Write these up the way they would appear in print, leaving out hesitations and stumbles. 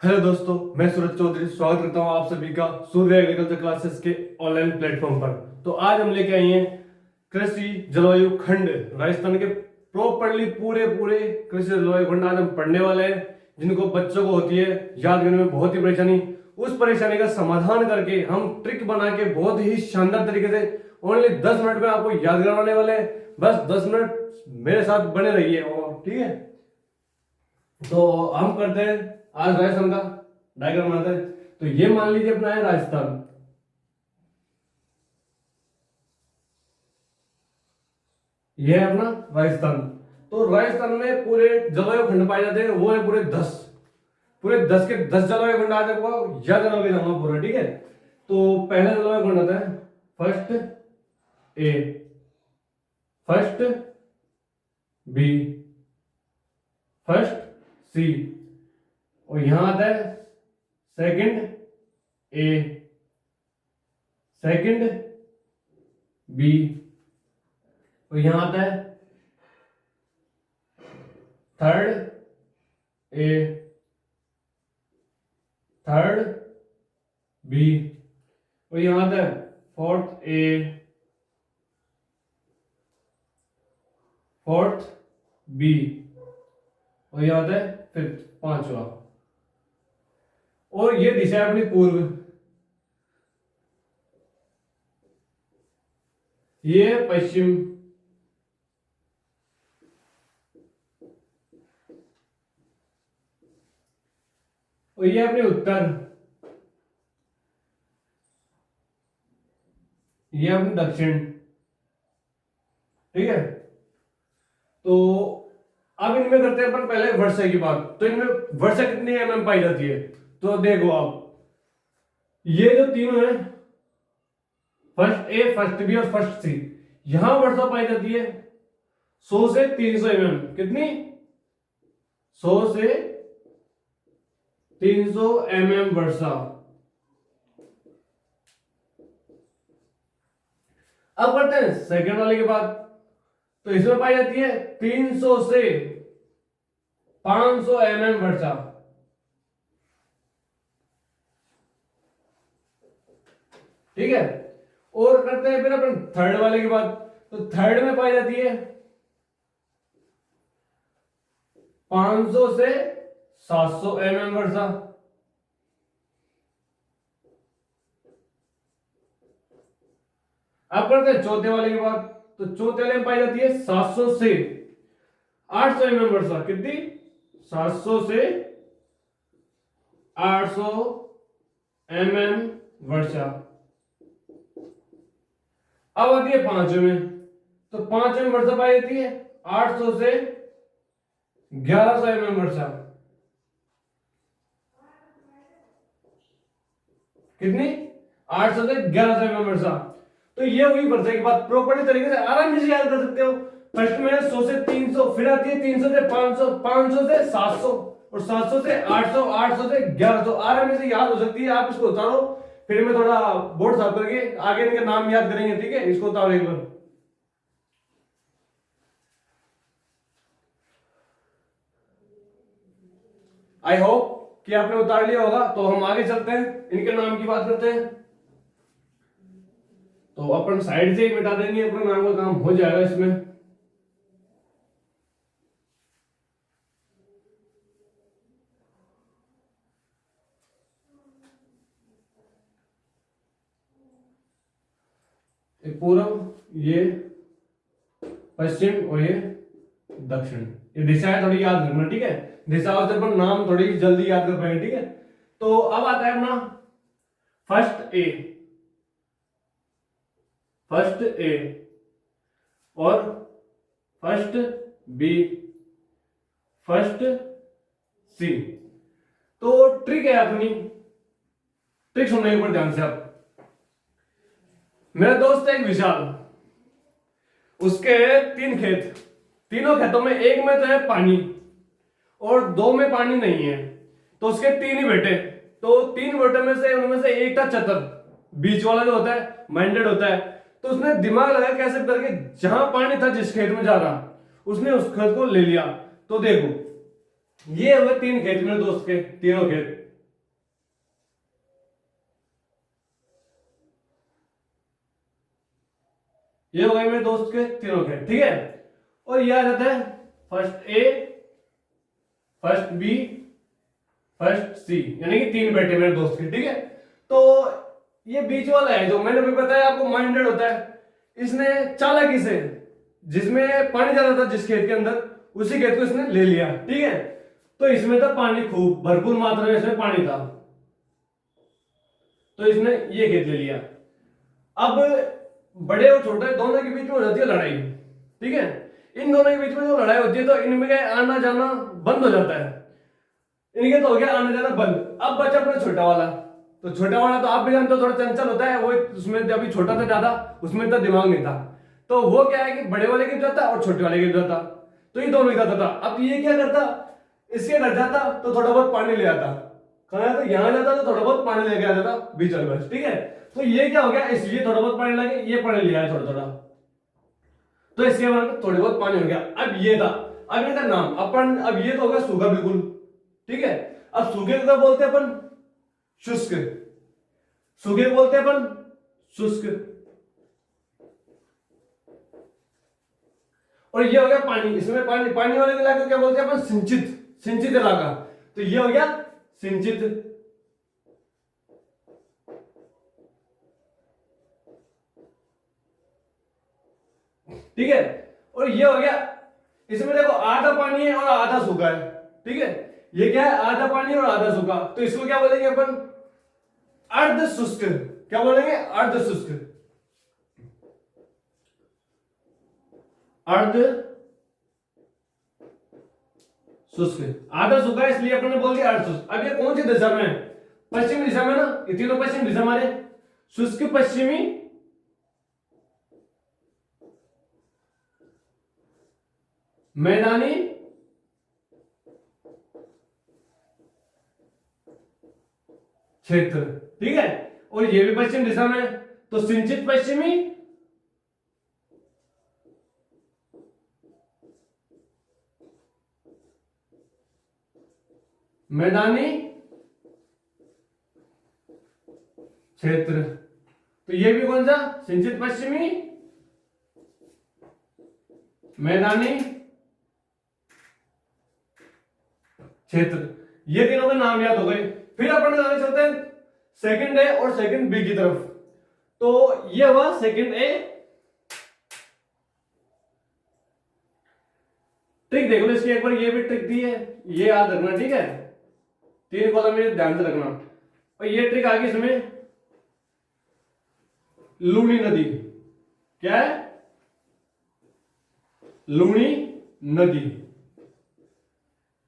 Hello दोस्तों, मैं सूरज चौधरी स्वागत करता हूं आप सभी का सूर्य एग्रीकल्चर क्लासेस के ऑनलाइन प्लेटफॉर्म पर। तो आज हम लेके आए हैं कृषि जलवायु खंड राजस्थान के प्रॉपरली पूरे पूरे कृषि जलवायु खंड आज हम पढ़ने वाले हैं, जिनको बच्चों को होती है याद करने में बहुत ही परेशानी। उस परेशानी का समाधान करके हम ट्रिक बना के बहुत ही शानदार तरीके से ओनली 10 मिनट में आपको याद करवाने वाले हैं। बस 10 मिनट मेरे साथ बने रहिए और ठीक है। तो हम करते हैं आज राजस्थान का डायग्राम बनाते हैं। तो ये मान लीजिए अपना है राजस्थान, ये है अपना राजस्थान। तो राजस्थान में पूरे जलवायु खंड पाए जाते हैं, वो है पूरे 10 के 10 जलवायु खंड आज आपको याद करके जाऊंगा पूरा, ठीक है। तो पहला जलवायु खंड आता है first A, first B, first सी, और यहां आता है सेकंड ए, सेकंड बी, और यहां आता है थर्ड ए, थर्ड बी, और यहां आता है फोर्थ ए, फोर्थ बी, और यहां आता है फिफ्थ पांचवा। और ये दिशा है अपनी पूर्व, ये है पश्चिम, और ये अपने उत्तर, ये अपने दक्षिण, ठीक है। तो अब इनमें करते हैं अपन पहले वर्षा की बात। तो इनमें वर्षा कितनी mm पाई जाती है, तो देखो आप ये जो तीनों है फर्स्ट ए, फर्स्ट बी और फर्स्ट सी, यहां वर्षा पाई जाती है 100 से 300 mm। कितनी? 100 से 300 mm वर्षा। अब करते हैं सेकंड वाले की बात। तो इसमें पाई जाती है 300 से 500 mm वर्षा, ठीक है। और करते हैं फिर अपन थर्ड वाले की बात। तो थर्ड में पाई जाती है 500 से 700 mm वर्षा। अब करते हैं चौथे वाले की बात। तो चौथे वाले में पाई जाती है 700 से 800 mm वर्षा। कितनी? 700 से 800 mm वर्षा। अब आती है पांचवें में। तो पांचवें में वर्षा पाई जाती है 800 से 1100 mm वर्षा। कितनी? 800 से 1100 mm वर्षा। तो ये हुई वर्षा की बात, प्रॉपर्ली तरीके से आराम से याद कर सकते हो। फर्स्ट में 100 से 300, फिर आती है 300 से 500, 500 से 700, और 700 से 800, 800 से 1100। आराम से याद हो सकती है। आप इसको उतारो, फिर मैं थोड़ा बोर्ड साफ करके आगे इनके नाम याद करेंगे, ठीक है। इसको उतारो एक बार। आई होप कि आपने उतार लिया होगा। तो हम आगे चलते हैं, इनके नाम की बात करते हैं। तो अपन साइड से ही मिटा देंगे, अपना नाम का काम हो जाएगा इसमें। पूर्व, ये पश्चिम, और ये दक्षिण। ये दिशा है, थोड़ी याद रखना, ठीक है। दिशाओं से अपन नाम थोड़ी जल्दी याद कर पाएंगे, ठीक है। तो अब आता है अपना फर्स्ट ए, फर्स्ट ए, और फर्स्ट बी, फर्स्ट सी। तो ट्रिक है अपनी, ट्रिक सुनने के ऊपर ध्यान से आप। मेरा दोस्त है एक विशाल, उसके 3 खेत। तीनों खेतों में एक में तो है पानी और 2 में पानी नहीं है। तो उसके 3 ही बेटे। तो 3 बेटों में से उनमें से एक था चतर, बीच वाला जो होता है माइंडेड होता है। तो उसने दिमाग लगाया कैसे करके, जहां पानी था जिस खेत में जा रहा, उसने उस खेत को ले लिया। तो देखो ये हुए 3 खेत मेरे दोस्त के, तीनों खेत। ये हो गए मेरे दोस्त के तीनों के, ठीक है। और ये आ जाता है first A, first B, first सी, यानी कि तीन बेटे मेरे दोस्त के, ठीक है। तो ये बीच वाला है जो मैंने भी बताया आपको, माइंडेड होता है। इसने चालाकी से, जिसमें पानी ज्यादा था जिस खेत के अंदर, उसी खेत को इसने ले लिया, ठीक है। तो इसमें था पानी, खूब भरपूर मात्रा में इसमें पानी था, तो इसने ये खेत ले लिया। अब बड़े और छोटे दोनों के बीच में हो जाती है लड़ाई, ठीक है। इन दोनों के बीच में जो लड़ाई होती है तो इनमें आना जाना बंद हो जाता है। इनके तो हो गया आना जाना बंद। अब बचा अपना छोटा वाला। तो छोटा वाला तो आप भी जानते हो थोड़ा चंचल होता है वो, उसमें अभी छोटा था ज्यादा, उसमें इतना दिमाग नहीं था। तो वो क्या है कि बड़े वाले के जाता और छोटे वाले के जाता, तो ये दोनों ही जाता था। अब ये क्या करता, इसके घर जाता तो थोड़ा बहुत पानी ले आता, कहा जाता यहाँ जाता तो थोड़ा बहुत पानी लेके आ जाता बीचल बस, ठीक है। तो ये क्या हो गया, इसलिए थोड़ा बहुत पानी लगे, ये पानी लिया है थोड़ा थोड़ा, तो इसके बाद थोड़े बहुत पानी हो गया। अब ये था, अब इनका नाम अपन, अब ये तो हो गया सूखा बिल्कुल, ठीक है। अब सूखे को बोलते हैं अपन शुष्क, सूखे को बोलते हैं अपन शुष्क। और ये हो गया पानी, इसमें पानी, पानी वाले इलाके को क्या बोलते हैं अपन सिंचित, सिंचित इलाका। तो ये हो गया सिंचित, ठीक है। और ये हो गया, इसमें देखो आधा पानी है और आधा सूखा है, ठीक है। ये क्या है, आधा पानी और आधा सूखा, तो इसको क्या बोलेंगे अपन अर्ध शुष्क। क्या बोलेंगे, अर्ध शुष्क, अर्ध शुष्क। आधा सूखा इसलिए अपन ने बोल दिया अर्ध शुष्क। अब ये कौन सी दिशा में है, पश्चिमी दिशा में ना, ये तीनों पश्चिम दिशा हमारे, शुष्क पश्चिमी, मैदानी, क्षेत्र, ठीक है। और ये भी पश्चिम दिशा में, तो सिंचित पश्चिमी, मैदानी क्षेत्र। तो ये भी कौन सा, सिंचित पश्चिमी, मैदानी क्षेत्र। ये तीनों के नाम याद हो गए। फिर अपन आगे चलते हैं सेकंड ए और सेकंड बी की तरफ। तो ये हुआ सेकंड ए। ट्रिक देख लो इसकी एक बार, ये भी ट्रिक दी है, ये याद रखना, ठीक है। तीन कॉलम में ध्यान से रखना। और ये ट्रिक आगे इसमें लूणी नदी, क्या है, लूणी नदी,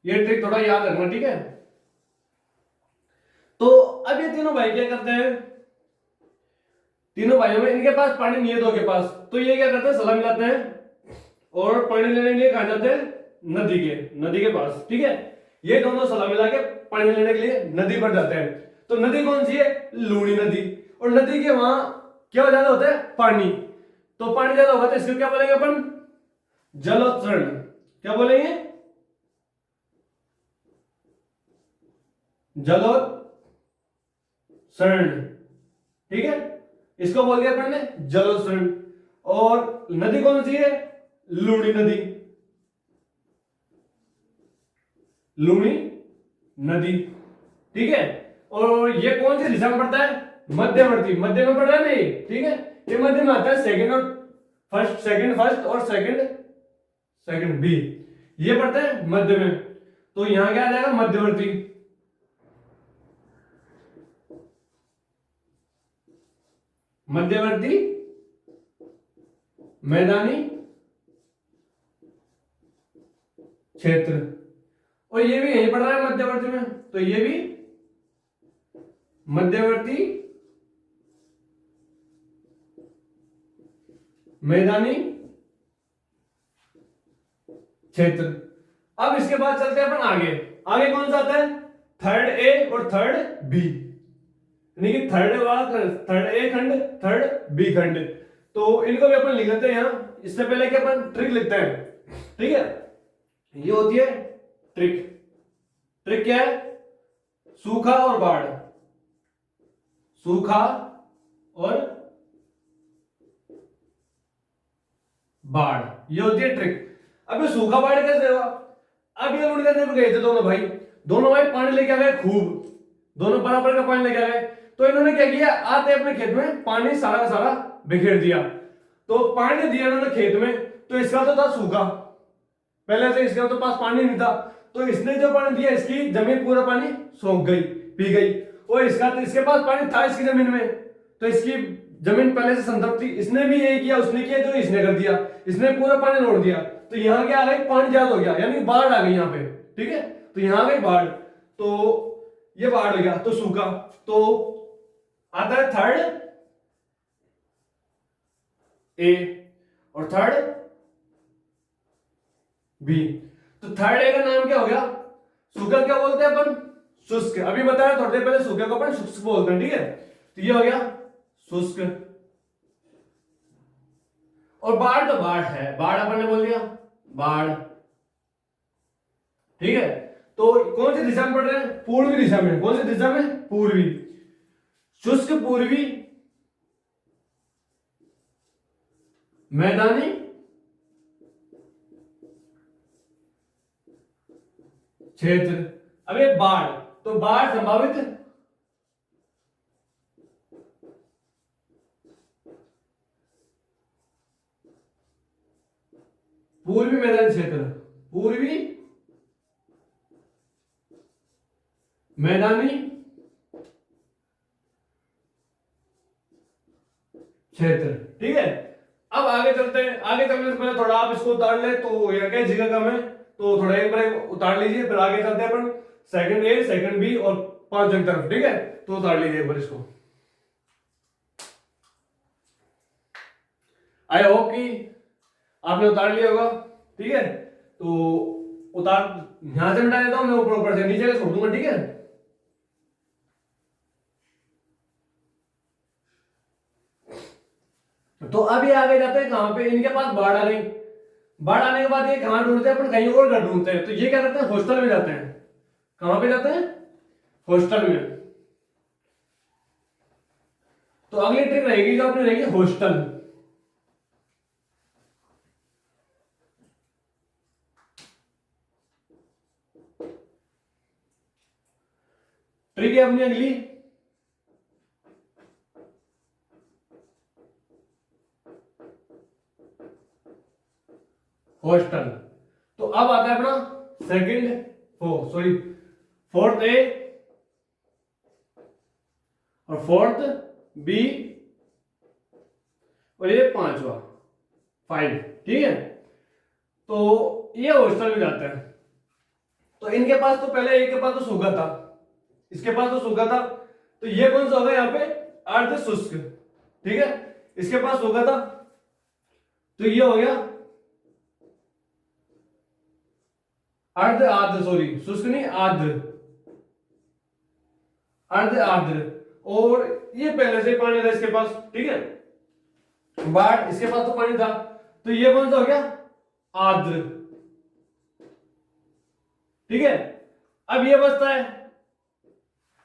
ये ट्रिक थोड़ा याद रखना, ठीक है। तो अब ये तीनों भाई क्या करते हैं, तीनों भाइयों में इनके पास पानी नहीं है दो के पास, तो ये क्या करते हैं, सलाह मिलाते हैं और पानी लेने के लिए कहा जाते हैं नदी के पास, ठीक है। ये दोनों सलाह मिला के पानी लेने के लिए नदी पर जाते हैं। तो नदी कौन सी है, लूणी नदी। और नदी के वहां क्या ज्यादा होता है, पानी। तो पानी ज्यादा होगा तो इसको क्या बोलेंगे अपन, जलोत्सर्ग। क्या बोलेंगे, जलोत्सर्ग, ठीक है। इसको बोल दिया अपन ने जलोत्सर्ग। और नदी कौन सी है, लूणी नदी, लूणी नदी, ठीक है। और ये कौन सी दिशा में पड़ता है, मध्यवर्ती, मध्य में पड़ रहा है नहीं, ठीक है। ये मध्य में आता है, सेकंड और फर्स्ट, सेकंड फर्स्ट और सेकंड बी, ये पड़ता है मध्य में। तो यहां क्या आ जाएगा, मध्यवर्ती, मध्यवर्ती, मैदानी क्षेत्र। और ये भी यहीं पड़ रहा है मध्यवर्ती में, तो ये भी मध्यवर्ती, मैदानी क्षेत्र। अब इसके बाद चलते हैं अपन आगे। आगे कौन सा आता है, थर्ड ए और थर्ड बी, यानी कि थर्ड ए खंड, थर्ड बी खंड। तो इनको भी अपन लिख लेते हैं यहां। इससे पहले कि अपन ट्रिक लिखते हैं, ठीक है। ये होती है ट्रिक। ट्रिक क्या है, सूखा और बाढ़, सूखा और बाढ़, ये होती है ट्रिक। अब ये सूखा बाढ़ कैसे हुआ? अब ये उड़ करने गए थे दोनों भाई पानी लेके आ गए खूब, दोनों बराबर का पानी लेके आ गए। तो इन्होंने क्या किया, आते अपने खेत में पानी सारा का सारा बिखेर दिया। तो पानी दिया इन्होंने खेत में, तो इसका तो था सूखा, पहले से इसके तो पास पानी नहीं था, तो इसने जो पानी दिया इसकी जमीन पूरा पानी सूख गई, पी गई। और इसके पास पानी था इसकी जमीन में, तो इसकी जमीन पहले से संतृप्त थी, इसने भी यही किया, उसने किया जो इसने कर दिया, इसने पूरा पानी रोक दिया। तो यहाँ क्या आ गई, पानी ज्यादा हो गया, यानी बाढ़ आ गई यहाँ पे, ठीक है। तो यहाँ आ गई बाढ़, तो ये बाढ़ हो गया, तो सूखा। तो आता है थर्ड ए और थर्ड बी। तो थर्ड ए का नाम क्या हो गया, सूखा क्या बोलते हैं अपन, शुष्क। अभी बताया थोड़ी देर पहले, सूखे को अपन शुष्क बोलते हैं, ठीक है। तो ये हो गया शुष्क। और बाढ़ तो बाढ़ है, बाढ़ अपन ने बोल दिया बाढ़, ठीक है। तो कौन सी दिशा में पड़ रहे हैं, पूर्वी दिशा में। कौन सी दिशा में, पूर्वी। शुष्क पूर्वी मैदानी क्षेत्र। अब ये बाढ़, तो बाढ़ संभावित पूर्वी मैदानी क्षेत्र, पूर्वी मैदानी क्षेत्र, ठीक है। अब आगे चलते हैं, आगे चलने से पहले थोड़ा आप इसको उतार ले, तो यह क्या जगह कम है, तो थोड़ा एक बार उतार लीजिए, फिर आगे चलते हैं अपन सेकंड ए सेकंड बी और 5 की तरफ, ठीक है। तो उतार लीजिए एक बार इसको। आई होप कि आपने उतार लिया होगा, ठीक है। तो उतार, यहां से मिटा देता हूं मैं, ऊपर ऊपर से नीचे छोड़ दूंगा, ठीक है। तो अब ये आगे जाते हैं कहां पे, इनके पास बाढ़ आ गई। बाढ़ आने के बाद ये कहां ढूंढते हैं, अपन कहीं और घर ढूंढते हैं। तो ये क्या करते हैं, हॉस्टल में जाते हैं। कहां पे जाते हैं, हॉस्टल में। तो अगली ट्रिक रहेगी जो अपनी रहेगी हॉस्टल। ट्रिक है अपनी अगली, हॉस्टल। तो अब आता है अपना फोर्थ ए और फोर्थ बी और ये पांचवा 5, ठीक है। तो ये हॉस्टल में जाता है। तो इनके पास तो पहले एक के पास तो सूखा था, इसके पास तो सूखा था, तो ये कौन सा होगा यहाँ पे, अर्ध शुष्क, ठीक है। इसके पास सूखा था, तो ये हो गया अर्ध आर्द्र, सॉरी शुष्क नहीं आर्द्र, अर्ध आर्द्र। और ये पहले से पानी था इसके पास, ठीक है। बाढ़, इसके पास तो पानी था, तो ये कौन सा हो गया, आर्द्र, ठीक है। अब ये बचता है,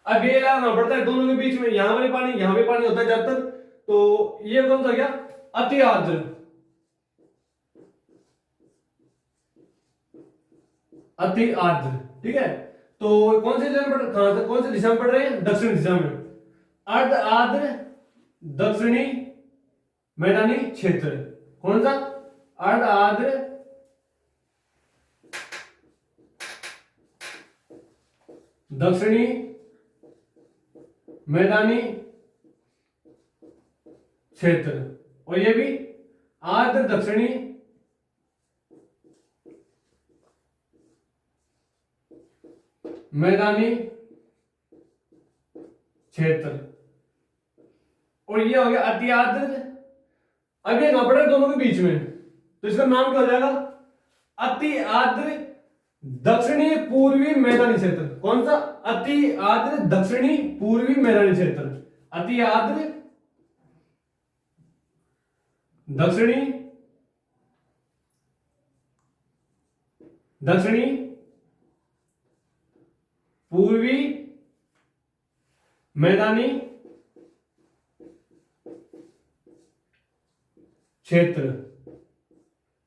अब ये लगाना पड़ता है दोनों के बीच में, यहां भी पानी यहां भी पानी होता है ज्यादातर। तो ये कौन सा हो गया, अति आर्द्र, अति आर्द्र, ठीक है। तो कौन से दिशा में कहां से, कौन से दिशा में पड़ रहे हैं, दक्षिण दिशा में। अर्ध आर्द्र दक्षिणी मैदानी क्षेत्र, कौन सा, अर्ध आर्द्र दक्षिणी मैदानी क्षेत्र। और ये भी आर्द्र दक्षिणी मैदानी क्षेत्र। और ये हो गया अति आर्द्र। अब ये कहां पड़ा दोनों के बीच में, तो इसका नाम क्या हो जाएगा, अति आर्द्र दक्षिणी पूर्वी मैदानी क्षेत्र। कौन सा, अति आर्द्र दक्षिणी पूर्वी मैदानी क्षेत्र, अति आर्द्र दक्षिणी दक्षिणी पूर्वी मैदानी क्षेत्र।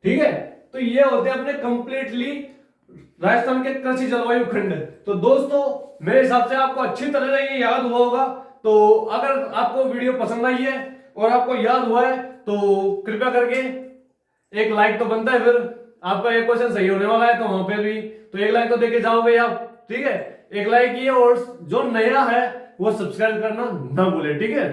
ठीक है, तो ये होते हैं अपने कंप्लीटली राजस्थान के कृषि जलवायु खंड। तो दोस्तों मेरे हिसाब से आपको अच्छी तरह से ये याद हुआ होगा। तो अगर आपको वीडियो पसंद आई है और आपको याद हुआ है तो कृपया करके एक लाइक तो बनता है, फिर आपका एक क्वेश्चन सही होने वाला है तो वहां पे भी तो एक लाइक तो देके जाओगे आप, ठीक है। एक लाइक ये, और जो नया है वो सब्सक्राइब करना ना भूले, ठीक है।